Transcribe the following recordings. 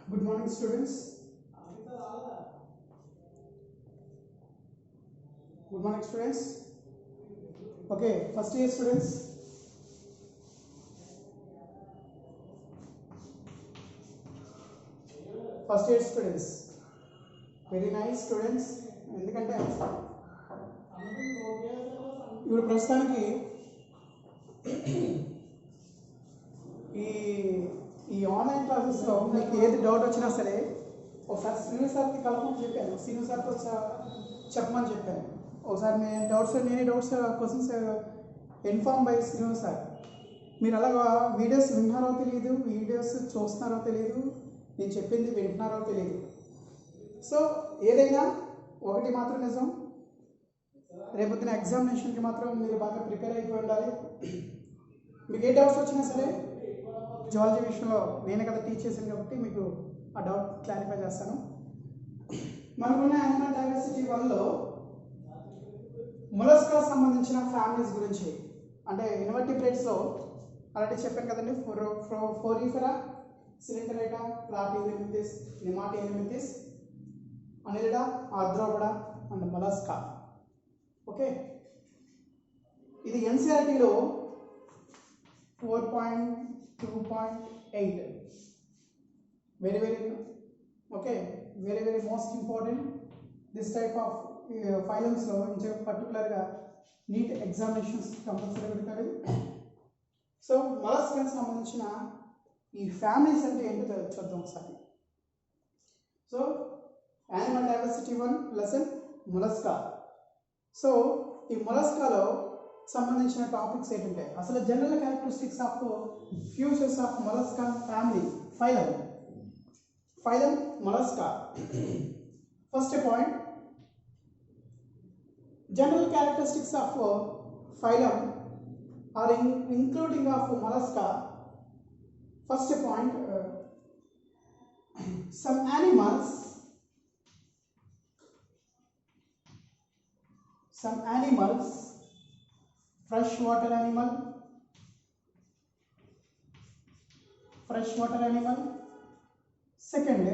Good morning, students. Good morning, students. Okay, first year students. First year students. Very nice students. ఎందుకంటే ఇప్పుడు ప్రస్తుతానికి ఈ ఈ online క్లాసెస్లో మీకు ఏది డౌట్ వచ్చినా సరే ఒకసారి శ్రీను సార్కి కలపమని చెప్పాను. శ్రీను సార్తో చెప్పమని చెప్పాను. ఒకసారి నేను doubts questions inform by Srinu sir. మీరు అలాగా వీడియోస్ వింటున్నారో తెలియదు, వీడియోస్ చూస్తున్నారో తెలియదు, నేను చెప్పింది వింటున్నారో తెలియదు. సో ఏదైనా ఒకటి మాత్రం నిజం, రేపొద్దున ఎగ్జామినేషన్కి మాత్రం మీరు బాగా ప్రిపేర్ అయిపోయి ఉండాలి. మీకు ఏ డౌట్స్ వచ్చినా సరే జువాలజీ విషయంలో నేనే కదా టీచ్ చేశాను కాబట్టి మీకు ఆ డౌట్ క్లారిఫై చేస్తాను. మనకున్న యానిమల్ డైవర్సిటీ 1లో మొలస్కా సంబంధించిన ఫ్యామిలీస్ గురించి, అంటే ఇన్వర్టిబ్రేట్స్లో అలాంటి చెప్పాను కదండి. Porifera, coelenterata, platyhelminthes, nemathelminthes, annelida, arthropoda and mollusca. Okay, ఇది ఎన్సీఆర్టీలో 4.2.8 very okay, very most important. This type of ఫైలమ్స్లో పర్టికులర్గా నీట్ ఎగ్జామినేషన్స్ కంపల్సరీ పెడతాడు. సో మొలస్కాకి సంబంధించిన ఈ ఫ్యామిలీస్ అంటే ఏంటో చూద్దాం ఒకసారి. So animal diversity 1 lesson mollusca. So ఈ మొలస్కాలో సంబంధించిన టాపిక్స్ ఏంటంటే అసలు general characteristics of features of mollusca family phylum mollusca. First point, general characteristics of phylum are including of mollusca. First point, some animals freshwater animal, second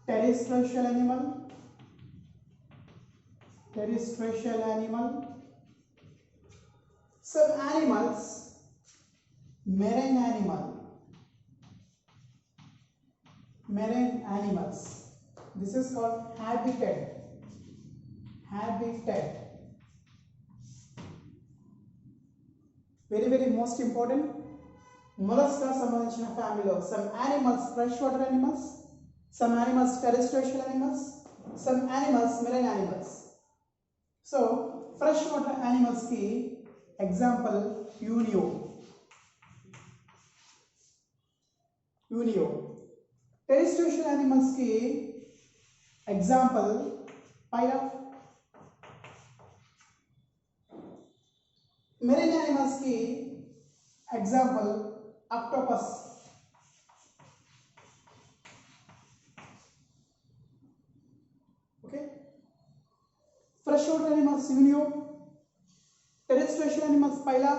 terrestrial animal, some animals marine animals. This is called habitat. Very most important. Mollusca సంబంధించిన ఫ్యామిలీలో some animals freshwater animals, some animals terrestrial animals, some animals marine animals. So freshwater animals की example unio. Terrestrial animals की example pyra. Marine animals की example octopus. Okay, freshwater animals unio, terrestrial animals phyla,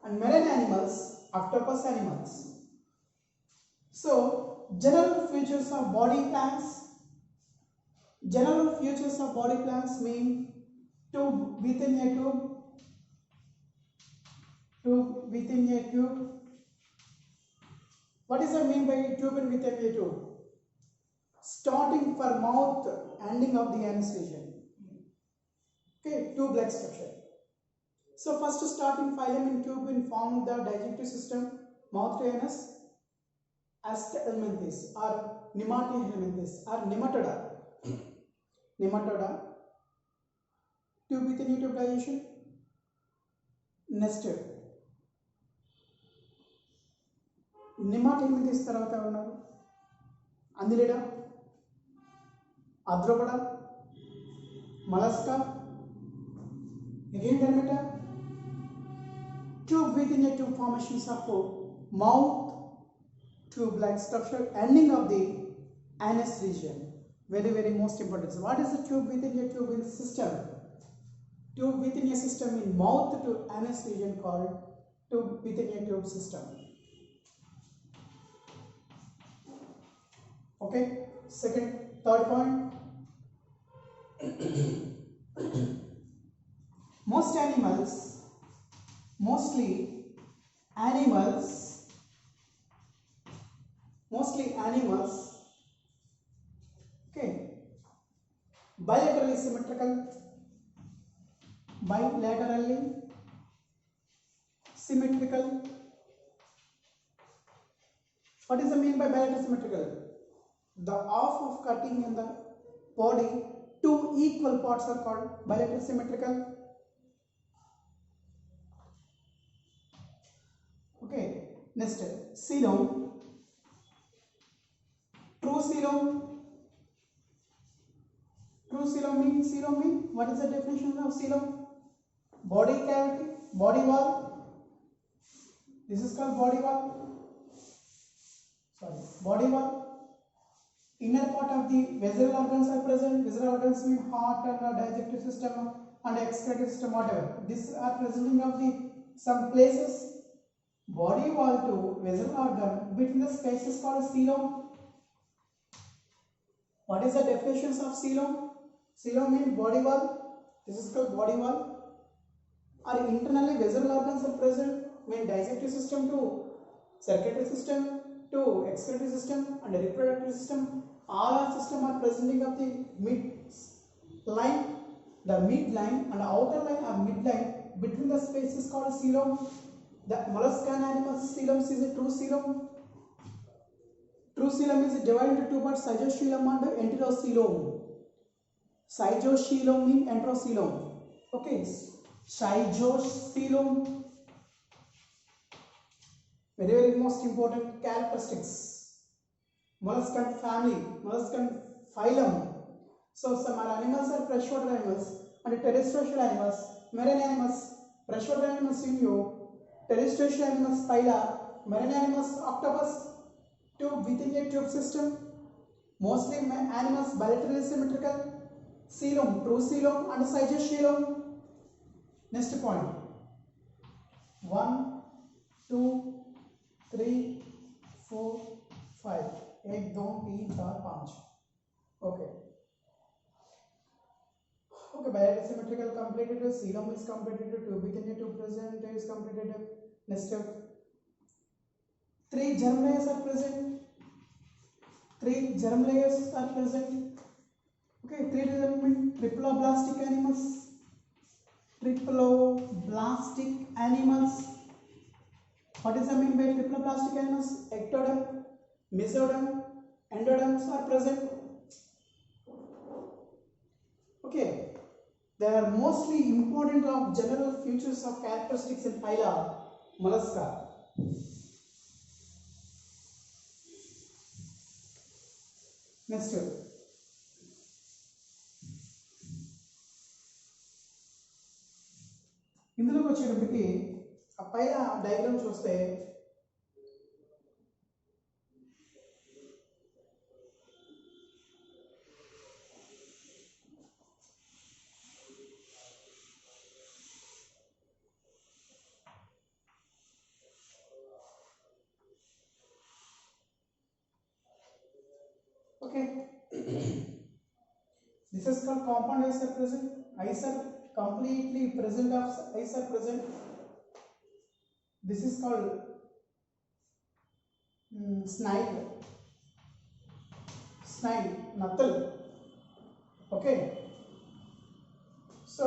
and marine animals octopus animals. So general features of body plants mean tube within a tube. What is the mean by tube within a tube? Starting for mouth, ending of the anus region. Okay, tube-like structure. So first starting phylum in tube in form of the digestive system, mouth to anus, Astellaminthes or Nematihelminthes or Nematoda. Tube within a tube digestion. Nested. Nematihelminthes తర్వాత ఉన్నారు Annelida, Arthropoda, mollusca, again Dermata. Tube within a tube formations of mouth, tube-like structure, ending of the anus region. Very most important. So what is the tube within a tube in system? Tube within a system in mouth to anus region called tube within a tube system. Okay. Third point. Mostly animals, okay, bilaterally symmetrical. What is the mean by bilateral symmetrical? The half of cutting in the body, two equal parts are called bilateral symmetrical. Okay, next, coelom. True coelom. Coelom mean what is the definition of coelom? Body cavity, body wall. This is called body wall. Body wall. Inner part of the visceral organs are present. Visceral organs mean heart and digestive system and excretory system, whatever. These are presenting of the some places. Body wall to visceral organ between the spaces called coelom. What is the definitions of coelom? Coelom means body wall. This is called body wall. Or internally visceral organs are present. Mean digestive system to circulatory system to excretory system and reproductive system. All our system are presenting of the midline, the midline and outer line or midline between the spaces called coelom. The molluscan animals coelom is a true coelom. True coelom is divided into two parts, cytocoelom and enterocoelom. Cytocoelom means enterocoelom. Okay, cytocoelom. Very most important characteristics. Molluscan family, molluscan phylum. So some animals are freshwater animals and terrestrial animals, marine animals, freshwater animals Unio, terrestrial animals phyla, marine animals octopus, tube within a tube system. Mostly animals bilaterally symmetrical, coelom, true coelom and cytocoelom. Next point. 1, 2, 3, 4, 5. 1, 2, 3, 4, 5. Okay. Okay, bilateral symmetrical completed. Coelom is completed. Tubic in tube present is completed. Next step. 3 germ layers are present. 3 germ layers are present. Okay, 3 means triploblastic animals. Triploblastic animals. What does that mean by triploblastic animals? Ectoderm, mesoderm, endoderms are present. Okay, they are mostly important of general features of characteristics in phyla mollusca. Next step. ఇందులోకి వచ్చేటప్పటికి ఆ పైన diagram చూస్తే okay, this is called compound eyes are present. Eyes are completely present of eyes are present. This is called snide, nattal. Okay, so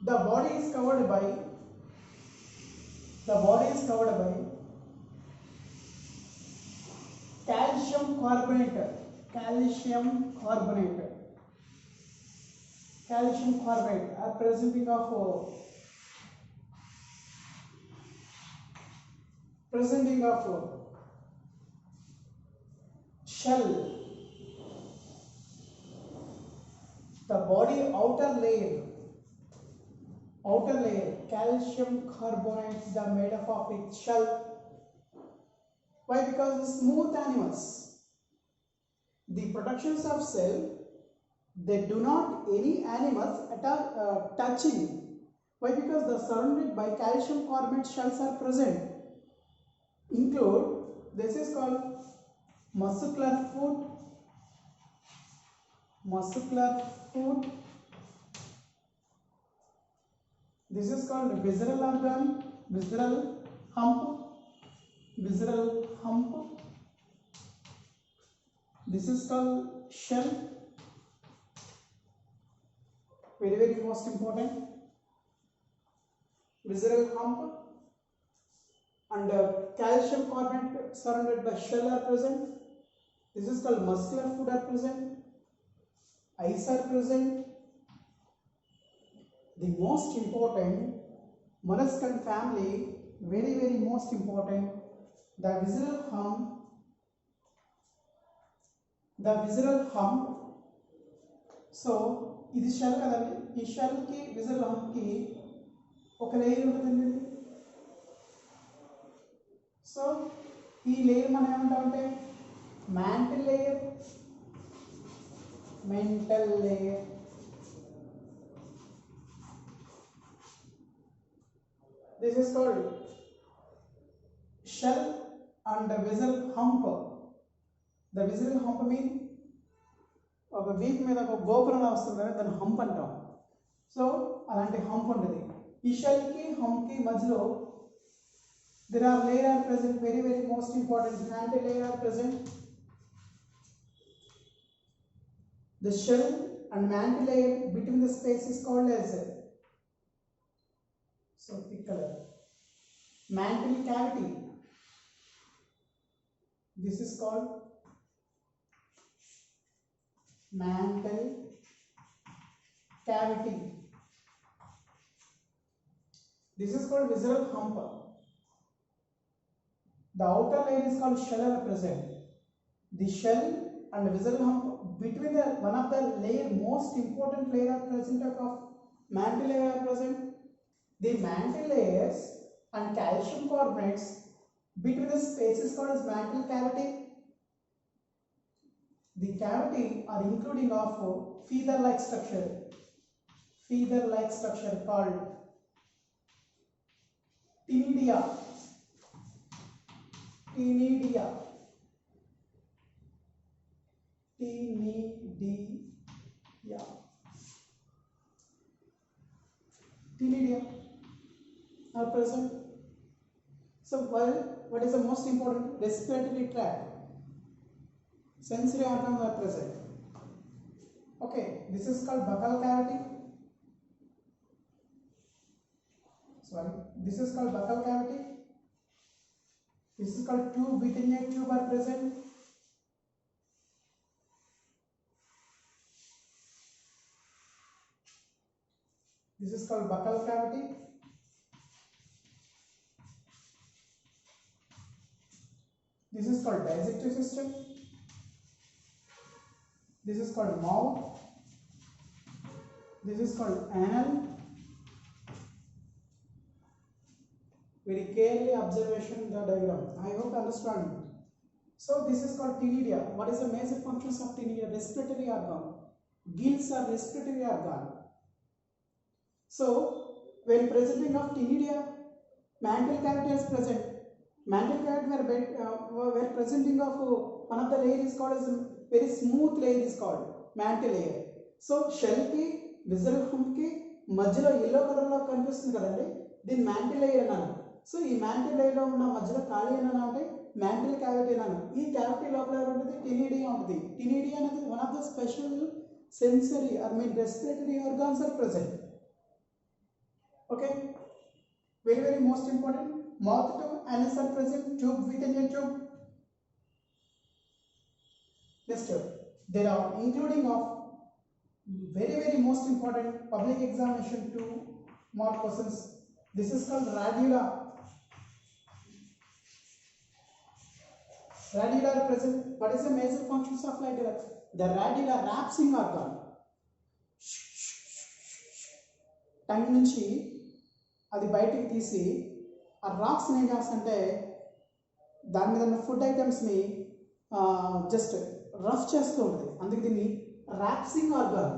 the body is covered by calcium carbonate, are presenting of shell. The body outer layer calcium carbonate are made up of its shell. Why? Because the smooth animals, the productions of cell, they do not any animals touching. Why? Because they are surrounded by calcium carbonate shells are present. Include, this is called muscular foot, muscular foot. This is called visceral organ, visceral hump, visceral hump. This is called shell, very very most important, visceral hump, and calcium carbonate surrounded by shell are present. This is called muscular foot are present, eyes are present. The most important molluscan family, very very most important, the visceral hump, the visceral hump. So ఇది shell కదండి, ఈ shell కి visceral hump కి ఒక layer ఉంటుందండి. So ఈ layer మనం ఏమంటామంటే mantle layer, mental layer. This is called shell and the visceral hump. The visceral hump mean ఒక వీప్ మీద ఒక గోపురంలా వస్తుంది కదా, దాన్ని హంప్ అంటాం. సో అలాంటి హంప్ ఉంటుంది. ఈ షెల్కి హంప్కి మధ్యలో there are layer are present, very very most important, mantle layer are present. The shell and mantle layer between the space is called as, so pick color, mantle cavity. This is called mantle cavity. This is called visceral hump. The outer layer is called shell are present. The shell and visceral hump between the one of the layer, most important layer are present of mantle layer are present. The mantle layers and calcium carbonates between the space is called as mantle cavity. The cavity are including of feather-like structure, feather-like structure called ctenidia, ctenidia, ctenidia, ctenidia are present. So what is the most important? Respiratory tract, sensory organs are present. Okay, this is called buccal cavity. Sorry, this is called buccal cavity. This is called tube, within a tube are present. This is called buccal cavity. This is called digestive system. This is called mouth. This is called anal. Very carefully observation the diagram. I hope you understand. So this is called ctenidia. What is the major functions of ctenidia? Respiratory organ. Gills are respiratory organ. So when presenting of ctenidia, mantle cavity is present. Mantle cavity where presenting of one of the layer is called as very smooth layer is called mantle layer. So shell ki visceral hump ki మధ్యలో yellow colour లో కనిపిస్తుంది కదండి, దీని mantle layer అన్నాను. So ఈ mantle layer లో ఉన్న మధ్యలో ఖాళీ అన్నాను అంటే mantle cavity అన్నాను. ఈ cavity లోపల ఎవరు ఉంటుంది? ctenidia ఉంటుంది. ctenidia అనేది one of the special sensory respiratory organs are present. Okay, very very most important, mouth to anus are present, tube within a tube. Next, there are including of very very most important public examination 2 mark questions. This is called radula. Radula are present. What is the major functions of radula? The radula wrapping organ. Tongue నుంచి అది బయటికి తీసి ఆ racks ఏం చేస్తుంటే దాని మీద ఉన్న ఫుడ్ ఐటమ్స్ని జస్ట్ రఫ్ చేస్తూ ఉంటుంది. అందుకే దీన్ని rasping organ.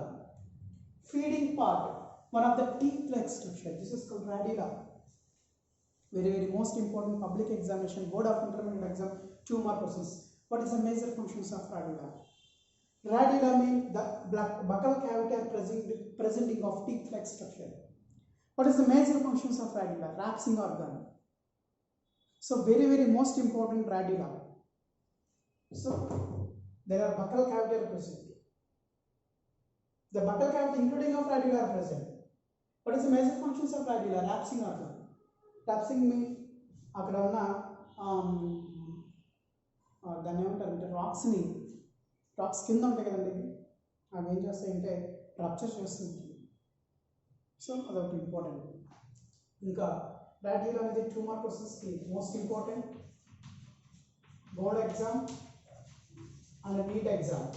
Feeding part, one of the teeth like structure. This is called radula. Very very most important public examination, board of intermediate exam 2 mark questions. What is the major functions of radula? Radula means the buccal cavity are presenting of teeth-like structure. What is the major functions of radula? Rapsing organ. So very most important radula. So there are buccal cavity are present. The buccal cavity including of radula are present. What is the major functions of radula? Rapsing organ. Rapsing means అక్కడ ఉన్న దాన్ని ఏమంటారంటే racks కింద ఉంటాయి కదండి, అవి ఏం చేస్తాయంటే రప్చర్ చేస్తుంది. సో అదొకటి ఇంపార్టెంట్. ఇంకా రాడ్యులా అనేది 2 మార్క్ క్వశ్చన్స్కి most important. Board exam and NEET exam.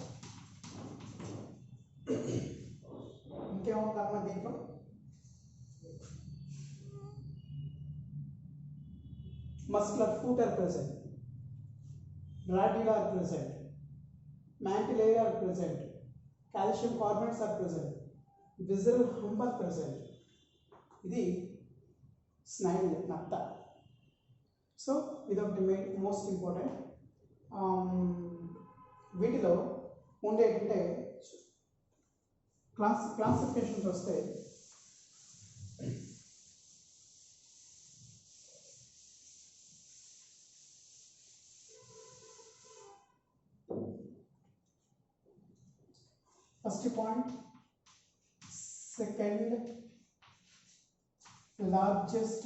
ఇంకేముందన్నమాట దీంట్లో? Muscular foot are present, radula are present, mantillae are present, calcium carbonates are present, visceral hump are present. Idi snail natta. So idokati most important. వీటిలో ఉండేటంటే classifications వస్తాయి. First point, second largest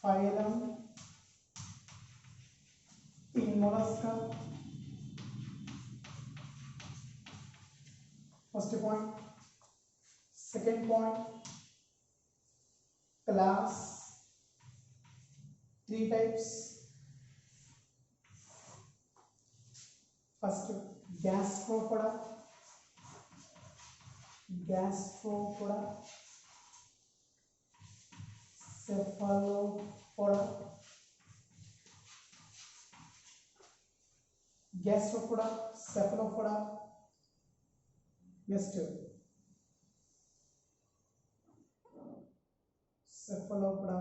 phylum in mollusca. First point. Second point, class 3 types. First, gastropoda, cephalopoda, cephalopoda. Next, cephalopoda,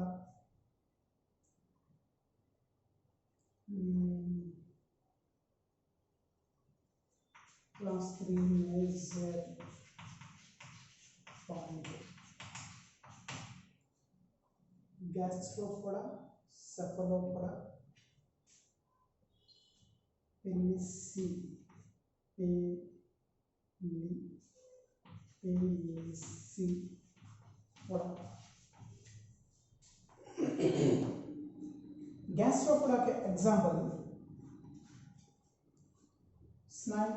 class 3 major point. Gastropoda, cephalopoda, pelecypoda. Gastropoda के example snail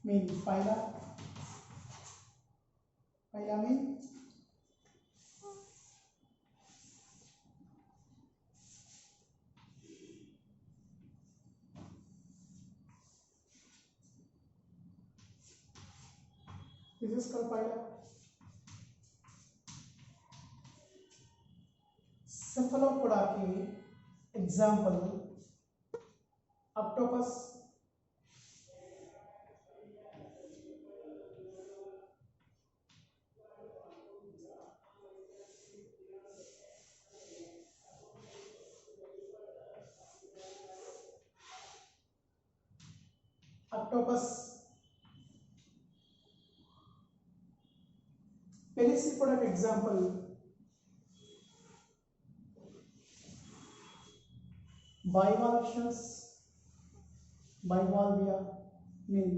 mean phyla mean this is called phyla. Cephalopoda की example octopus, Pelecypoda का example bivalves, bivalvia mean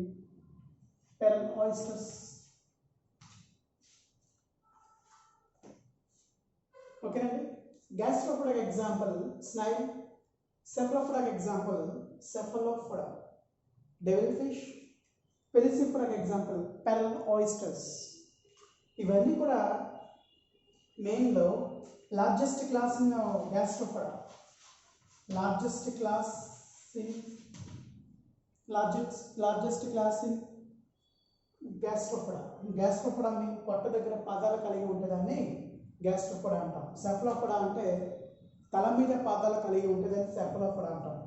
pearl oysters. Okay, gastropoda का example snail, cephalopoda का example cephalopoda, devilfish, pelecypoda का example pearl oysters. ఇవన్నీ కూడా మెయిన్లో largest class in gastropoda, largest class in gastropoda. Gastropoda మీ పొట్ట దగ్గర పాదాలు కలిగి ఉంటుందని గ్యాస్ట్రోపోడా అంటాం. సెఫలోపోడా అంటే తల మీద పాదాలు కలిగి ఉంటుందని సెఫలోపోడా అంటాం.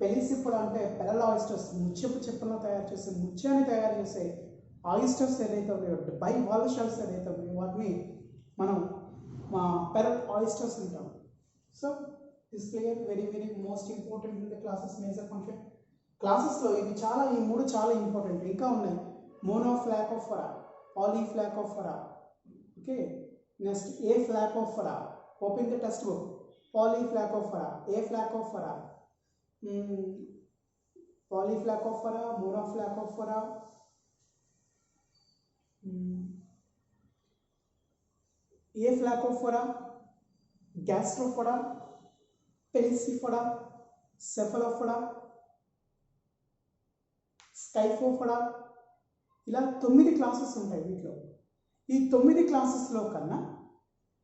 పెలిసిపోడా అంటే పెరల్ ఆయిస్టర్స్, ముత్యపు చెప్పులను తయారు చేసే, ముత్యాన్ని తయారు చేసే ఆయిస్టర్స్ ఏదైతే ఉన్నాయో, బైవాల్వ్ షెల్స్ ఏదైతే ఉన్నాయో వాటిని మనం పెరల్ ఆయిస్టర్స్ అంటాం. So Is clear? Very most important in the classes major function. Classes lo ivi chala ee moodu chala important. Inka unnai monoflacophora, polyflacophora. Okay. Next aflacophora. Open the textbook. Polyflacophora, aflacophora, polyflacophora, monoflacophora, aflacophora, gastrophora, peliciphora, cephalophora, scyphophora. ఇలా 9 classes ఉంటాయి వీటిలో. ఈ 9 క్లాసెస్లో కన్నా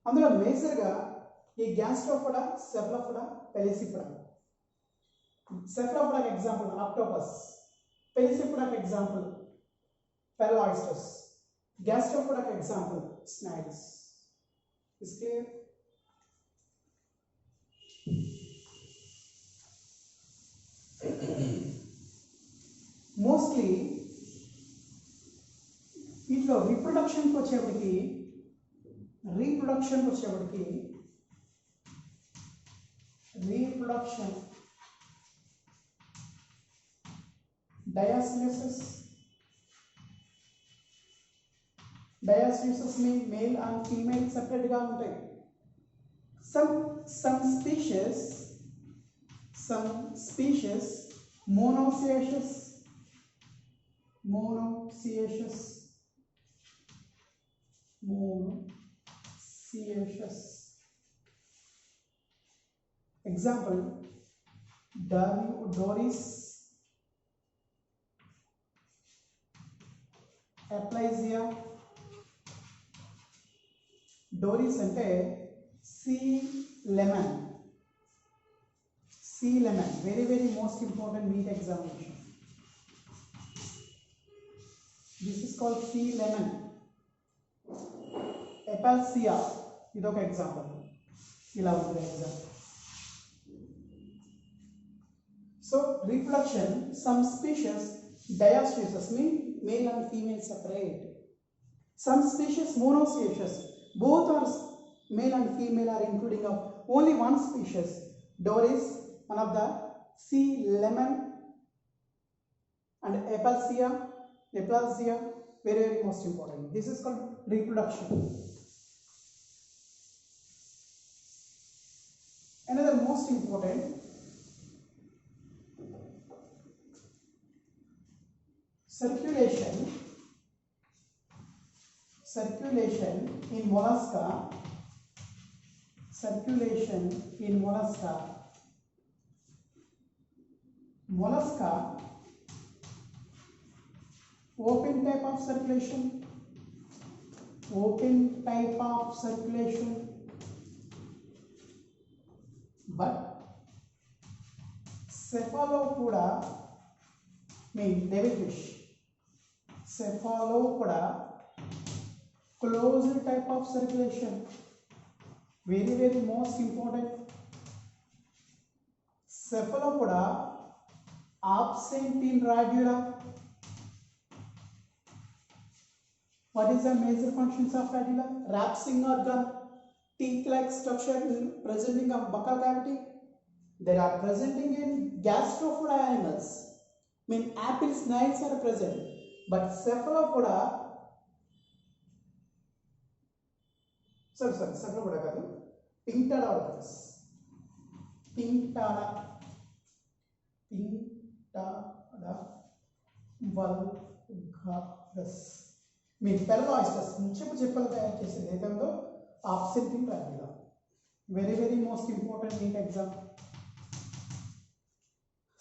అందులో మేజర్గా ఈ gastropoda, cephalopoda, pelecypoda. సెఫలోఫోడాకి ఎగ్జాంపుల్ ఆక్టోపస్, పెలిసిఫోడాకి ఎగ్జాంపుల్ పెరల్ ఆయిస్టర్స్, గ్యాస్ట్రోఫోడాకి example snails. Is clear? Mostly వీటిలో రీప్రొడక్షన్కి వచ్చేప్పటికి reproduction diastesis mean male and female separate ga untayi. some species monoecious example Doris aplysia. Doris ante sea lemon, very most important NEET examination. This is called sea lemon. Aplysia idoka example. Ila untundi example. So reproduction, some species diastesis mean male and female separate. Some species monoecious, both are male and female are including of only one species. Doris, one of the sea lemon, and Aplysia, very most important. This is called reproduction. Another most important, circulation in mollusca. Mollusca open type of circulation, but cephalopoda mean devilfish. Cephalopoda closed type of circulation, very most important. Cephalopoda absent in radula. What is the major functions of radula? Rapsing organ, teeth-like structure presenting of buccal cavity. They are presenting in gastrophoda animals. Mean apple snails are present, but cephalopoda, cephalopoda kaadu, pinctada organs, pinctada vulgaris mean pearl oysters చెప్పలు తయారు చేసేది ఏదందో absent in radula. Very most important NEET exam.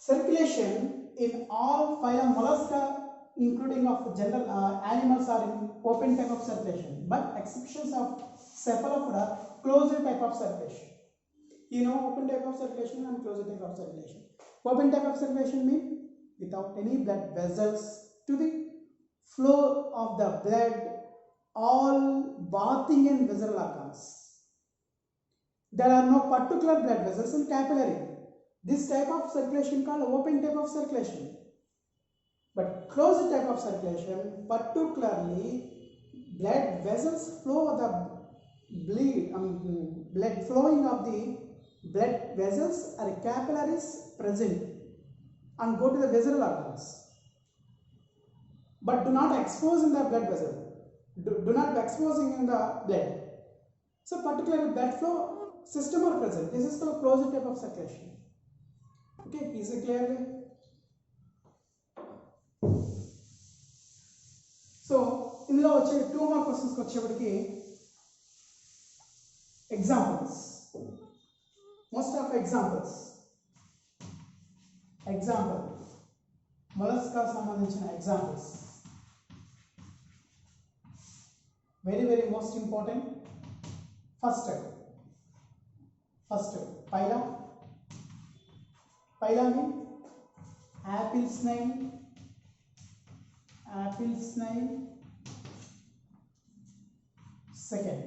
Circulation in all phylum mollusca including of general animals are in open type of circulation, but exceptions of cephalopoda closed type of circulation. You know open type of circulation and closed type of circulation. Open type of circulation means without any blood vessels to the flow of the blood, all bathing in visceral organs. There are no particular blood vessels in capillary. This type of circulation called open type of circulation. But closed type of circulation, particularly blood vessels flow the blood flowing of the blood vessels or capillaries present and go to the visceral organs, but do not expose in the blood vessel, do not exposing in the blood. So particularly blood flow system are present. This is the closed type of circulation. Okay, is it clearly? So ఇందులో వచ్చే 2 more questions వచ్చేప్పటికి examples, most of examples mollusca సంబంధించిన examples, very very most important. First phyla mean apple snail. Second,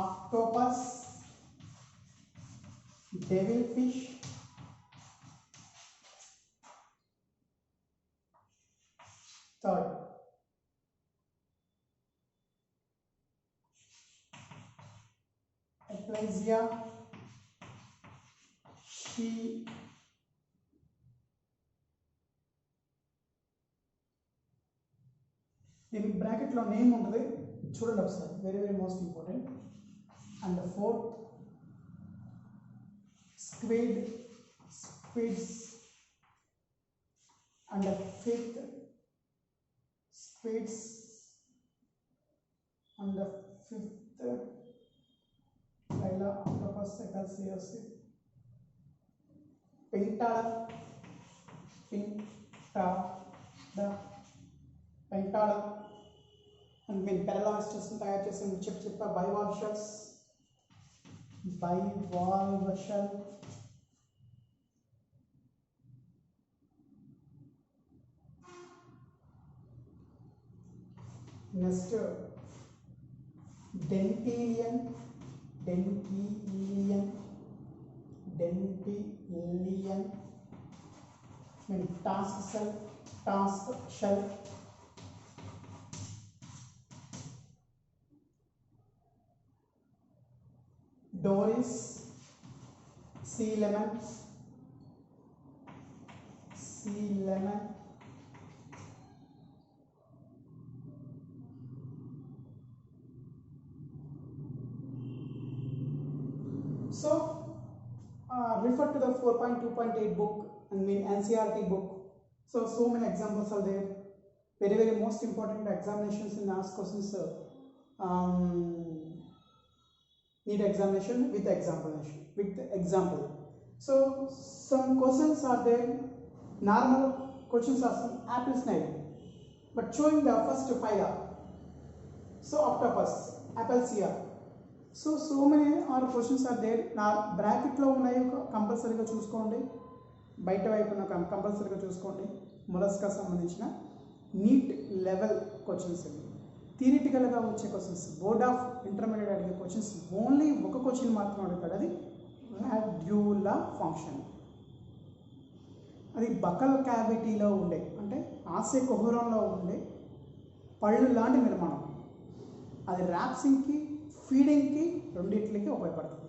octopus, devilfish. Third, Ecclesia, she. దీని బ్రాకెట్లో name ఉంటుంది, చూడండి ఒకసారి, very very most important. And fourth, squids. And fifth, squids. And fifth, phyla, octopus, Ecclesia, Pentala. And when parallel system తయారు చేసిన చెప్ప bivalve shell. Next, dentilian, mean task shell. Doris, sea lemon. So refer to the 4.2.8 book, and mean NCERT book. So many examples are there. Very very most important examinations in ask questions. Need examination with example. So some questions are there, normal questions are some apple snail, but showing the first phyla. So octopus, Apelsia. So many are questions are there. నా బ్రాకెట్లో ఉన్నాయి, కంపల్సరీగా చూసుకోండి. బయట వైపు ఉన్న కంపల్సరీగా చూసుకోండి. మొలస్కా సంబంధించిన నీట్ లెవెల్ క్వశ్చన్స్ ఇవి. థియరిటికల్గా వచ్చే క్వశ్చన్స్, బోర్డ్ ఆఫ్ ఇంటర్మీడియట్ అడిగే క్వశ్చన్స్ ఓన్లీ ఒక క్వశ్చన్ మాత్రం అడుగుతాడు, అది రాడ్యూలా ఫంక్షన్. అది బకల్ క్యావిటీలో ఉండే, అంటే ఆశయ కుహరంలో ఉండే పళ్ళు లాంటి నిర్మాణం. అది ర్యాప్సింగ్కి, ఫీడింగ్కి, రెండింటికి ఉపయోగపడుతుంది.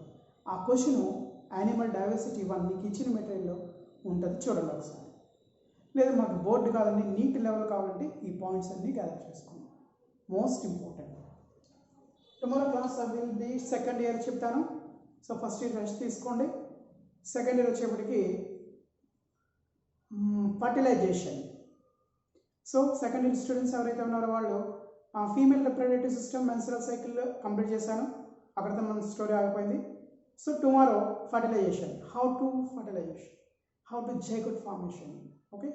ఆ క్వశ్చన్ యానిమల్ డైవర్సిటీ 1 మీకు ఇచ్చిన మెటీరియల్లో ఉంటుంది, చూడండి ఒకసారి. లేదా మాకు బోర్డు కావాలంటే, నీట్ లెవెల్ కావాలంటే ఈ పాయింట్స్ అన్నీ గ్యాదర్ చేసుకోండి. Most important. Tomorrow class will be second year చెప్తాను. సో ఫస్ట్ ఇయర్ రెస్ట్ తీసుకోండి. సెకండ్ ఇయర్ వచ్చేప్పటికి fertilization. So second year students ఎవరైతే ఉన్నారో వాళ్ళు female reproductive system, menstrual cycle complete చేశాను, అక్కడితో మన స్టోరీ ఆగిపోయింది. So tomorrow fertilization, how to zygote formation. Okay,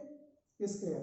is clear.